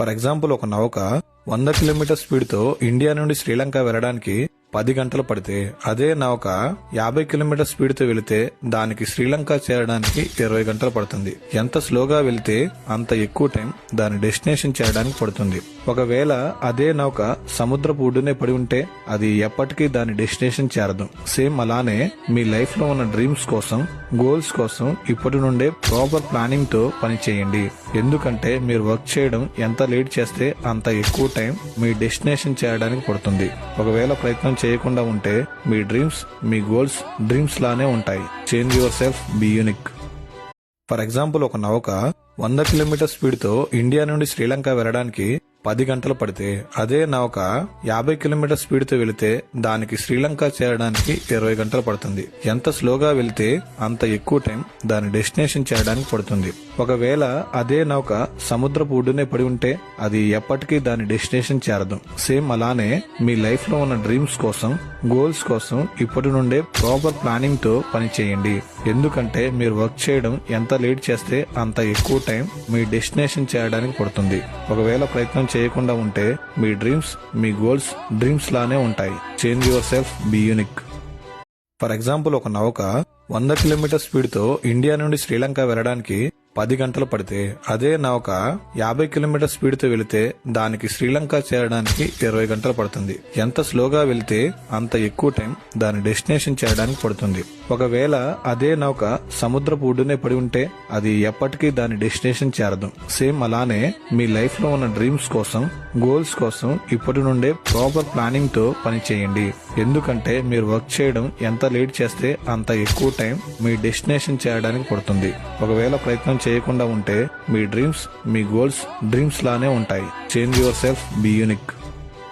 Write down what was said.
For example ఒక నౌక 100 kilometre speed తో ఇండియా నుండి శ్రీలంక వెళ్లడానికి 10 గంటలు పడితే అదే నౌక 50 కిలోమీటర్ స్పీడ్ తో వెళితే దానికి శ్రీలంక చేరడానికి 20 గంటలు పడుతుంది. ఎంత స్లోగా వెళితే అంత ఎక్కువ టైం దాని డెస్టినేషన్ చేరడానికి పడుతుంది. ఒకవేళ అదే నౌక సముద్రపు ఒడ్డునే పడి ఉంటే అది ఎప్పటికీ దాని డెస్టినేషన్ చేరదు. సేమ్ అలానే మీ లైఫ్ లో ఉన్న డ్రీమ్స్ కోసం, గోల్స్ కోసం ఇప్పటి నుండే ప్రాపర్ ప్లానింగ్ తో పని చేయండి. ఎందుకంటే మీరు వర్క్ చేయడం ఎంత లేట్ చేస్తే అంత ఎక్కువ టైం మీ డెస్టినేషన్ చేరడానికి పడుతుంది. ఒకవేళ ప్రయత్నం చేయకుండా ఉంటే మీ డ్రీమ్స్, మీ గోల్స్ డ్రీమ్స్ లానే ఉంటాయి. Change yourself, be unique. For example ఒక నౌక 100 కిలోమీటర్ స్పీడ్ తో ఇండియా నుండి శ్రీలంక వెళ్లడానికి 10 గంటలు పడితే అదే నౌక 50 కిలోమీటర్ స్పీడ్ తో వెళితే దానికి శ్రీలంక చేరడానికి 20 గంటలు పడుతుంది. ఎంత స్లోగా వెళితే అంత ఎక్కువ టైం దాని డెస్టినేషన్ చేరడానికి పడుతుంది. ఒకవేళ అదే నౌక సముద్రపు ఒడ్డునే పడి ఉంటే అది ఎప్పటికీ దాని డెస్టినేషన్ చేరదు. సేమ్ అలానే మీ లైఫ్ లో ఉన్న డ్రీమ్స్ కోసం, గోల్స్ కోసం ఇప్పటి నుండే ప్రాపర్ ప్లానింగ్ తో పని చేయండి. ఎందుకంటే మీరు వర్క్ చేయడం ఎంత లేట్ చేస్తే అంత ఎక్కువ టైం మీ డెస్టినేషన్ చేరడానికి పడుతుంది. ఒకవేళ ప్రయత్నం చేయకుండా ఉంటే మీ డ్రీమ్స్, మీ గోల్స్ డ్రీమ్స్ లానే ఉంటాయి. Change yourself, be unique. For example ఒక నౌక 100 కిలోమీటర్ స్పీడ్ తో ఇండియా నుండి శ్రీలంక వెళ్లడానికి 10 గంటలు పడితే అదే నౌక 50 కిలోమీటర్ స్పీడ్ తో వెళితే దానికి శ్రీలంక చేరడానికి 20 గంటలు పడుతుంది. ఎంత స్లోగా వెళితే అంత ఎక్కువ టైం దాని డెస్టినేషన్ చేరడానికి పడుతుంది. ఒకవేళ అదే నౌక సముద్రపు ఒడ్డునే పడి ఉంటే అది ఎప్పటికీ దాని డెస్టినేషన్ చేరదు. సేమ్ అలానే మీ లైఫ్ లో ఉన్న డ్రీమ్స్ కోసం, గోల్స్ కోసం ఇప్పటి నుండే ప్రాపర్ ప్లానింగ్ తో పని చేయండి. ఎందుకంటే మీరు వర్క్ చేయడం ఎంత లేట్ చేస్తే అంత ఎక్కువ టైం మీ డెస్టినేషన్ చేరడానికి పడుతుంది. ఒకవేళ ప్రయత్నం చేయకుండా ఉంటే మీ డ్రీమ్స్, మీ గోల్స్ డ్రీమ్స్ లానే ఉంటాయి. Change yourself, be unique.